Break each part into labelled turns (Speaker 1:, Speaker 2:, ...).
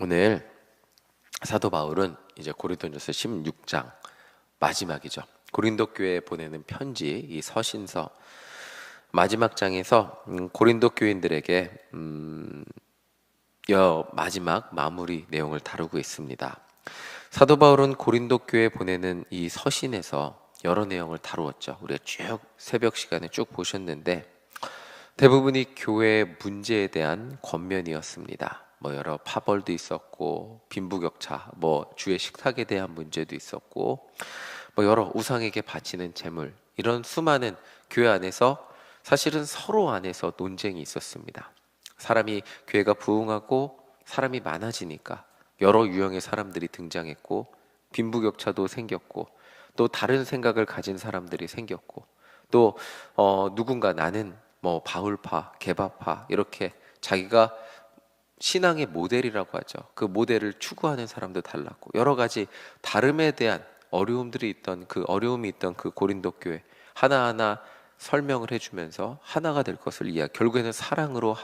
Speaker 1: 오늘 사도 바울은 이제 고린도전서 16장 마지막이죠. 고린도 교회에 보내는 편지, 이 서신서 마지막 장에서 고린도 교인들에게 마지막 마무리 내용을 다루고 있습니다. 사도 바울은 고린도 교회에 보내는 이 서신에서 여러 내용을 다루었죠. 우리가 쭉 새벽 시간에 쭉 보셨는데 대부분이 교회의 문제에 대한 권면이었습니다. 여러 파벌도 있었고 빈부격차, 주의 식탁에 대한 문제도 있었고 여러 우상에게 바치는 제물, 이런 수많은 교회 안에서 사실은 서로 안에서 논쟁이 있었습니다. 사람이 교회가 부흥하고 사람이 많아지니까 여러 유형의 사람들이 등장했고 빈부격차도 생겼고 또 다른 생각을 가진 사람들이 생겼고 또 누군가 나는 바울파, 게바파 이렇게 자기가 신앙의 모델이라고 하죠. 그 모델을 추구하는 사람도 달랐고 여러 가지 다름에 대한 어려움이 있던 그 고린도 교회 하나하나 설명을 해주면서 하나가 될 것을 결국에는 사랑으로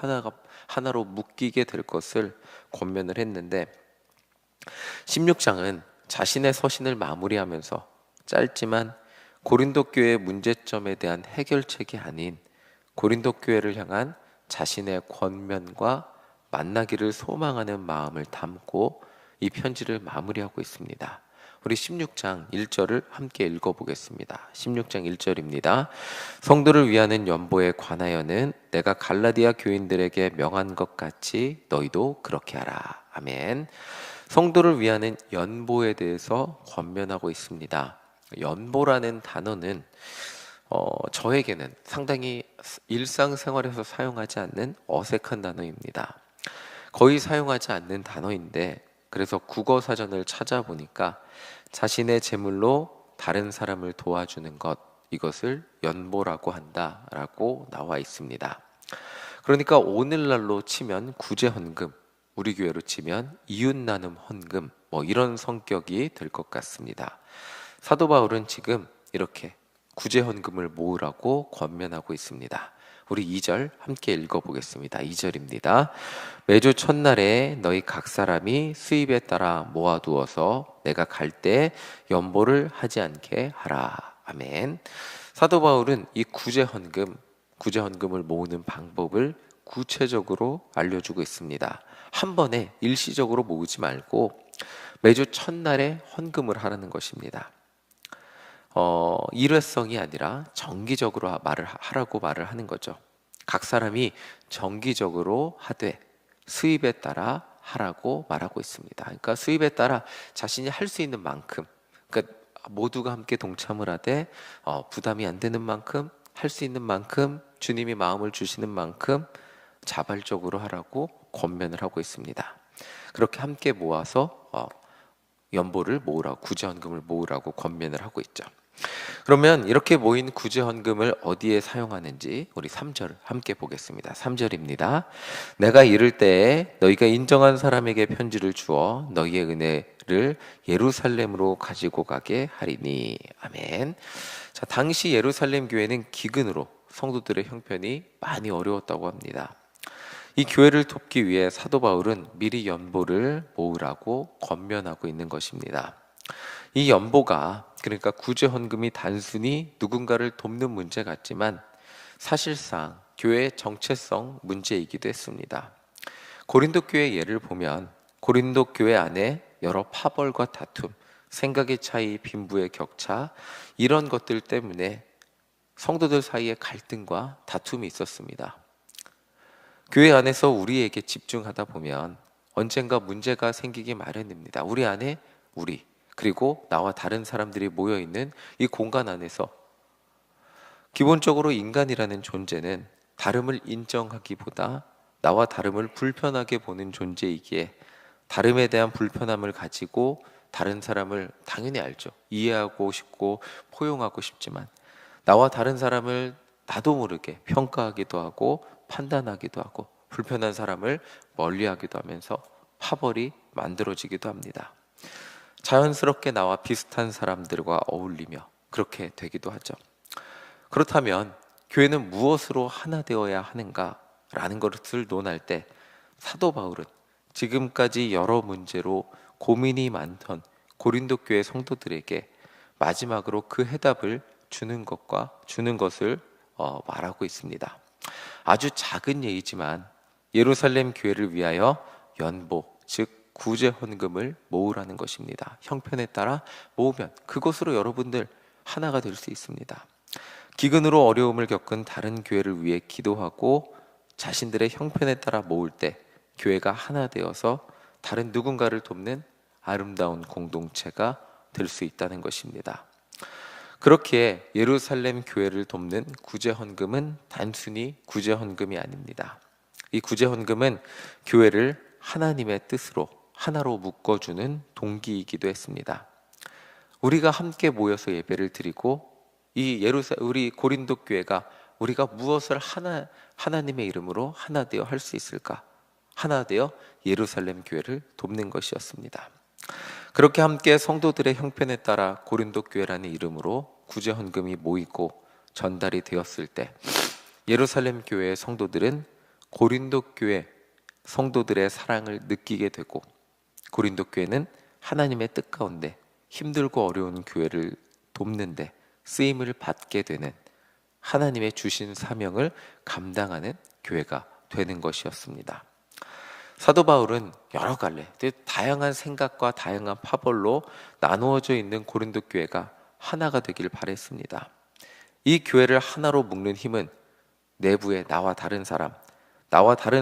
Speaker 1: 하나로 묶이게 될 것을 권면을 했는데 16장은 자신의 서신을 마무리하면서 짧지만 고린도 교회의 문제점에 대한 해결책이 아닌 고린도 교회를 향한 자신의 권면과 만나기를 소망하는 마음을 담고 이 편지를 마무리하고 있습니다. 우리 16장 1절을 함께 읽어보겠습니다. 16장 1절입니다. 성도를 위하는 연보에 관하여는 내가 갈라디아 교인들에게 명한 것 같이 너희도 그렇게 하라. 아멘. 성도를 위하는 연보에 대해서 권면하고 있습니다. 연보라는 단어는 저에게는 상당히 일상생활에서 사용하지 않는 어색한 단어입니다. 거의 사용하지 않는 단어인데 그래서 국어사전을 찾아보니까 자신의 재물로 다른 사람을 도와주는 것, 이것을 연보라고 한다라고 나와 있습니다. 그러니까 오늘날로 치면 구제헌금, 우리 교회로 치면 이웃나눔 헌금, 이런 성격이 될 것 같습니다. 사도 바울은 지금 이렇게 구제헌금을 모으라고 권면하고 있습니다. 우리 2절 함께 읽어보겠습니다. 2절입니다. 매주 첫날에 너희 각 사람이 수입에 따라 모아두어서 내가 갈 때 연보를 하지 않게 하라. 아멘. 사도 바울은 이 구제헌금을 모으는 방법을 구체적으로 알려주고 있습니다. 한 번에 일시적으로 모으지 말고 매주 첫날에 헌금을 하라는 것입니다. 일회성이 아니라 정기적으로 하라고 말을 하는 거죠. 각 사람이 정기적으로 하되 수입에 따라 하라고 말하고 있습니다. 그러니까 수입에 따라 자신이 할 수 있는 만큼, 그러니까 모두가 함께 동참을 하되 부담이 안 되는 만큼, 할 수 있는 만큼, 주님이 마음을 주시는 만큼 자발적으로 하라고 권면을 하고 있습니다. 그렇게 함께 모아서 연보를 모으라고, 구제헌금을 모으라고 권면을 하고 있죠. 그러면 이렇게 모인 구제헌금을 어디에 사용하는지 우리 3절 함께 보겠습니다. 3절입니다. 내가 이를 때에 너희가 인정한 사람에게 편지를 주어 너희의 은혜를 예루살렘으로 가지고 가게 하리니. 아멘. 자, 당시 예루살렘 교회는 기근으로 성도들의 형편이 많이 어려웠다고 합니다. 이 교회를 돕기 위해 사도 바울은 미리 연보를 모으라고 권면하고 있는 것입니다. 이 연보가, 그러니까 구제헌금이 단순히 누군가를 돕는 문제 같지만 사실상 교회의 정체성 문제이기도 했습니다. 고린도 교회 예를 보면 고린도 교회 안에 여러 파벌과 다툼, 생각의 차이, 빈부의 격차, 이런 것들 때문에 성도들 사이에 갈등과 다툼이 있었습니다. 교회 안에서 우리에게 집중하다 보면 언젠가 문제가 생기기 마련입니다. 우리 안에 그리고 나와 다른 사람들이 모여있는 이 공간 안에서 기본적으로 인간이라는 존재는 다름을 인정하기보다 나와 다름을 불편하게 보는 존재이기에 다름에 대한 불편함을 가지고 다른 사람을 당연히 알죠. 이해하고 싶고 포용하고 싶지만 나와 다른 사람을 나도 모르게 평가하기도 하고 판단하기도 하고 불편한 사람을 멀리하기도 하면서 파벌이 만들어지기도 합니다. 자연스럽게 나와 비슷한 사람들과 어울리며 그렇게 되기도 하죠. 그렇다면 교회는 무엇으로 하나 되어야 하는가라는 것을 논할 때 사도 바울은 지금까지 여러 문제로 고민이 많던 고린도 교회 성도들에게 마지막으로 그 해답을 주는 것을 말하고 있습니다. 아주 작은 예이지만 예루살렘 교회를 위하여 연보, 즉 구제 헌금을 모으라는 것입니다. 형편에 따라 모으면 그것으로 여러분들 하나가 될 수 있습니다. 기근으로 어려움을 겪은 다른 교회를 위해 기도하고 자신들의 형편에 따라 모을 때 교회가 하나 되어서 다른 누군가를 돕는 아름다운 공동체가 될 수 있다는 것입니다. 그렇기에 예루살렘 교회를 돕는 구제 헌금은 단순히 구제 헌금이 아닙니다. 이 구제 헌금은 교회를 하나님의 뜻으로 하나로 묶어주는 동기이기도 했습니다. 우리가 함께 모여서 예배를 드리고 우리 고린도 교회가 우리가 무엇을 하나님의 이름으로 하나 되어 할 수 있을까? 하나 되어 예루살렘 교회를 돕는 것이었습니다. 그렇게 함께 성도들의 형편에 따라 고린도 교회라는 이름으로 구제 헌금이 모이고 전달이 되었을 때 예루살렘 교회의 성도들은 고린도 교회 성도들의 사랑을 느끼게 되고 고린도 교회는 하나님의 뜻 가운데 힘들고 어려운 교회를 돕는데 쓰임을 받게 되는 하나님의 주신 사명을 감당하는 교회가 되는 것이었습니다. 사도 바울은 여러 갈래 다양한 생각과 다양한 파벌로 나누어져 있는 고린도 교회가 하나가 되길 바랬습니다. 이 교회를 하나로 묶는 힘은 내부에 나와 다른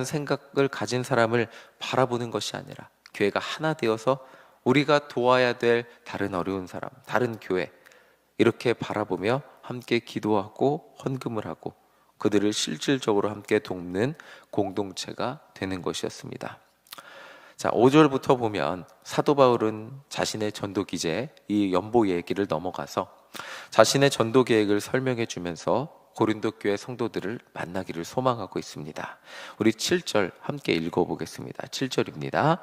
Speaker 1: 생각을 가진 사람을 바라보는 것이 아니라 교회가 하나 되어서 우리가 도와야 될 다른 어려운 사람, 다른 교회 이렇게 바라보며 함께 기도하고 헌금을 하고 그들을 실질적으로 함께 돕는 공동체가 되는 것이었습니다. 자, 5절부터 보면 사도 바울은 자신의 전도 기제 이 연보 얘기를 넘어가서 자신의 전도 계획을 설명해 주면서 고린도 교회 성도들을 만나기를 소망하고 있습니다. 우리 7절 함께 읽어보겠습니다. 7절입니다.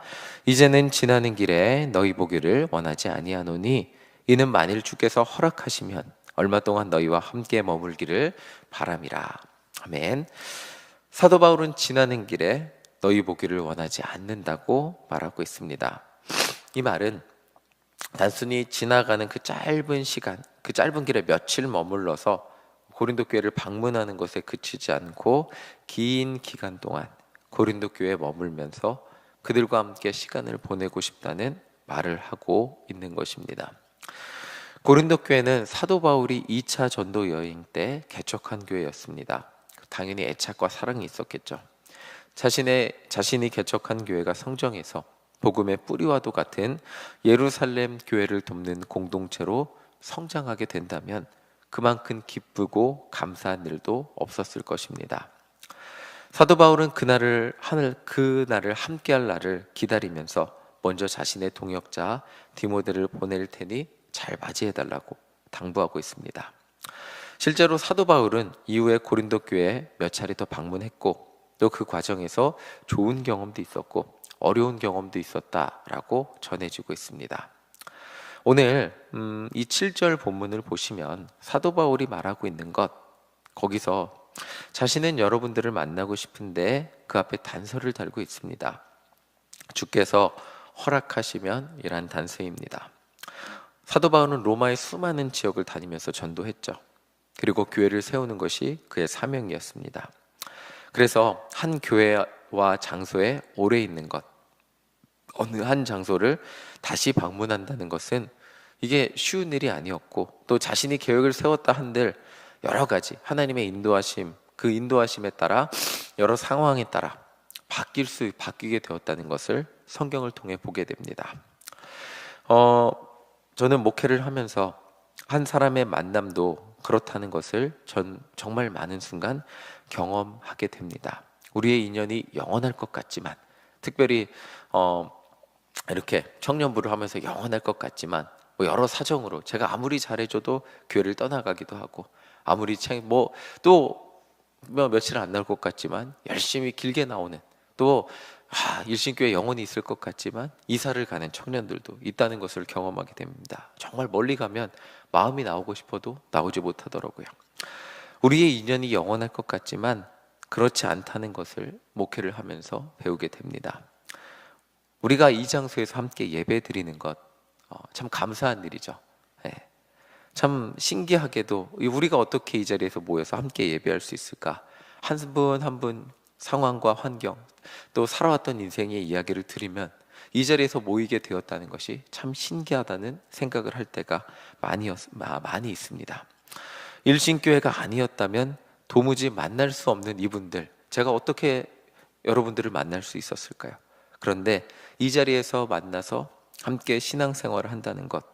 Speaker 1: 이제는 지나는 길에 너희 보기를 원하지 아니하노니 이는 만일 주께서 허락하시면 얼마 동안 너희와 함께 머물기를 바람이라. 아멘. 사도 바울은 지나는 길에 너희 보기를 원하지 않는다고 말하고 있습니다. 이 말은 단순히 지나가는 그 짧은 시간, 그 짧은 길에 며칠 머물러서 고린도 교회를 방문하는 것에 그치지 않고 긴 기간 동안 고린도 교회에 머물면서 그들과 함께 시간을 보내고 싶다는 말을 하고 있는 것입니다. 고린도 교회는 사도 바울이 2차 전도 여행 때 개척한 교회였습니다. 당연히 애착과 사랑이 있었겠죠. 자신이 개척한 교회가 성정해서 복음의 뿌리와도 같은 예루살렘 교회를 돕는 공동체로 성장하게 된다면 그만큼 기쁘고 감사한 일도 없었을 것입니다. 사도 바울은 그날을 함께할 날을 기다리면서 먼저 자신의 동역자 디모데를 보낼 테니 잘 맞이해달라고 당부하고 있습니다. 실제로 사도 바울은 이후에 고린도 교회에 몇 차례 더 방문했고 또 그 과정에서 좋은 경험도 있었고 어려운 경험도 있었다라고 전해지고 있습니다. 오늘 이 7절 본문을 보시면 사도 바울이 말하고 있는 것 거기서 자신은 여러분들을 만나고 싶은데 그 앞에 단서를 달고 있습니다. 주께서 허락하시면 이란 단서입니다. 사도 바울은 로마의 수많은 지역을 다니면서 전도했죠. 그리고 교회를 세우는 것이 그의 사명이었습니다. 그래서 한 교회와 장소에 오래 있는 것, 어느 한 장소를 다시 방문한다는 것은 이게 쉬운 일이 아니었고 또 자신이 계획을 세웠다 한들 여러 가지 하나님의 인도하심, 그 인도하심에 따라 여러 상황에 따라 바뀌게 되었다는 것을 성경을 통해 보게 됩니다. 저는 목회를 하면서 한 사람의 만남도 그렇다는 것을 정말 많은 순간 경험하게 됩니다. 우리의 인연이 영원할 것 같지만 특별히 이렇게 청년부를 하면서 영원할 것 같지만 여러 사정으로 제가 아무리 잘해줘도 교회를 떠나가기도 하고 아무리 또 며칠 안 나올 것 같지만 열심히 길게 나오는 또 일신교회 영원히 있을 것 같지만 이사를 가는 청년들도 있다는 것을 경험하게 됩니다. 정말 멀리 가면 마음이 나오고 싶어도 나오지 못하더라고요. 우리의 인연이 영원할 것 같지만 그렇지 않다는 것을 목회를 하면서 배우게 됩니다. 우리가 이 장소에서 함께 예배 드리는 것, 참 감사한 일이죠. 예. 참 신기하게도 우리가 어떻게 이 자리에서 모여서 함께 예배할 수 있을까? 한 분 한 분 상황과 환경, 또 살아왔던 인생의 이야기를 들으면 이 자리에서 모이게 되었다는 것이 참 신기하다는 생각을 할 때가 많이 있습니다. 일신교회가 아니었다면 도무지 만날 수 없는 이분들, 제가 어떻게 여러분들을 만날 수 있었을까요? 그런데 이 자리에서 만나서 함께 신앙생활을 한다는 것,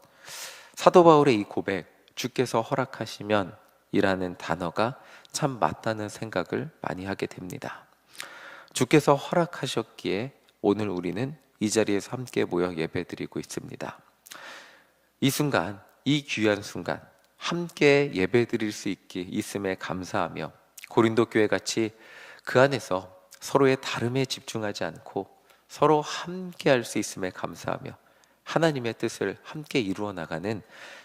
Speaker 1: 사도 바울의 이 고백, 주께서 허락하시면 이라는 단어가 참 맞다는 생각을 많이 하게 됩니다. 주께서 허락하셨기에 오늘 우리는 이 자리에서 함께 모여 예배드리고 있습니다. 이 순간, 이 귀한 순간 함께 예배드릴 수 있음에 감사하며 고린도 교회 같이 그 안에서 서로의 다름에 집중하지 않고 서로 함께 할 수 있음에 감사하며 하나님의 뜻을 함께 이루어 나가는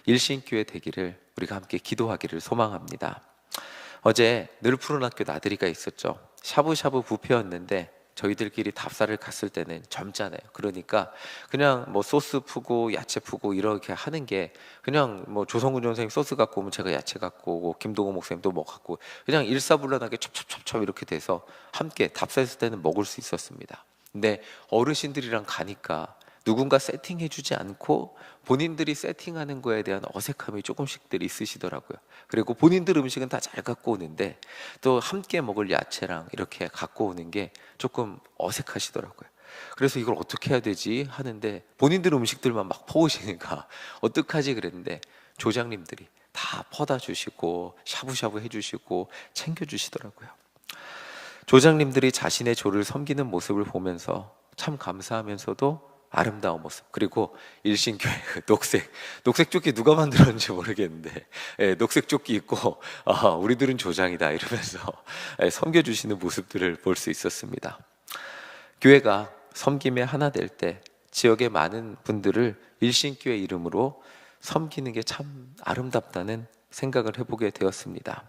Speaker 1: 일신교회 되기를 우리가 함께 기도하기를 소망합니다. 어제 늘 푸른 학교 나들이가 있었죠. 샤브샤브 뷔페였는데 저희들끼리 답사를 갔을 때는 젊잖아요. 그러니까 그냥 뭐 소스 푸고 야채 푸고 이렇게 하는 게 그냥 뭐 조성근 선생님 소스 갖고 오면 제가 야채 갖고 오고 김동호 목사님도 뭐 갖고 그냥 일사불란하게 첩첩첩첩 이렇게 돼서 함께 답사했을 때는 먹을 수 있었습니다. 근데 어르신들이랑 가니까 누군가 세팅해주지 않고 본인들이 세팅하는 거에 대한 어색함이 조금씩들 있으시더라고요. 그리고 본인들 음식은 다 잘 갖고 오는데 또 함께 먹을 야채랑 이렇게 갖고 오는 게 조금 어색하시더라고요. 그래서 이걸 어떻게 해야 되지 하는데 본인들 음식들만 막 퍼오시니까 어떡하지 그랬는데 조장님들이 다 퍼다 주시고 샤브샤브 해주시고 챙겨주시더라고요. 조장님들이 자신의 조를 섬기는 모습을 보면서 참 감사하면서도 아름다운 모습, 그리고 일신교회 녹색 조끼 누가 만들었는지 모르겠는데 녹색 조끼 입고 우리들은 조장이다 이러면서 섬겨주시는 모습들을 볼 수 있었습니다. 교회가 섬김에 하나 될 때 지역의 많은 분들을 일신교회 이름으로 섬기는 게 참 아름답다는 생각을 해보게 되었습니다.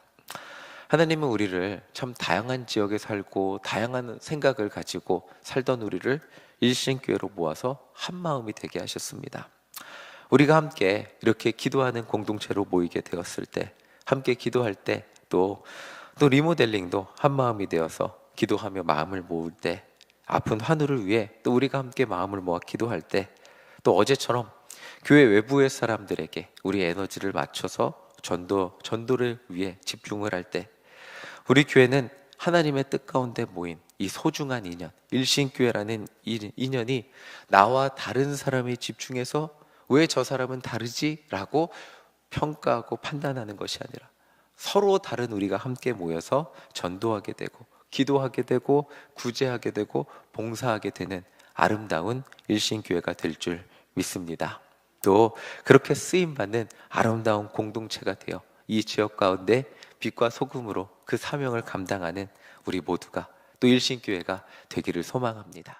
Speaker 1: 하나님은 우리를 참 다양한 지역에 살고 다양한 생각을 가지고 살던 우리를 일신교회로 모아서 한 마음이 되게 하셨습니다. 우리가 함께 이렇게 기도하는 공동체로 모이게 되었을 때, 함께 기도할 때, 또 리모델링도 한 마음이 되어서 기도하며 마음을 모을 때, 아픈 환우를 위해 또 우리가 함께 마음을 모아 기도할 때, 또 어제처럼 교회 외부의 사람들에게 우리 에너지를 맞춰서 전도를 위해 집중을 할 때, 우리 교회는 하나님의 뜻 가운데 모인 이 소중한 인연, 일신교회라는 인연이 나와 다른 사람이 집중해서 왜 저 사람은 다르지? 라고 평가하고 판단하는 것이 아니라 서로 다른 우리가 함께 모여서 전도하게 되고 기도하게 되고 구제하게 되고 봉사하게 되는 아름다운 일신교회가 될 줄 믿습니다. 또 그렇게 쓰임받는 아름다운 공동체가 되어 이 지역 가운데 빛과 소금으로 그 사명을 감당하는 우리 모두가 또 일신교회가 되기를 소망합니다.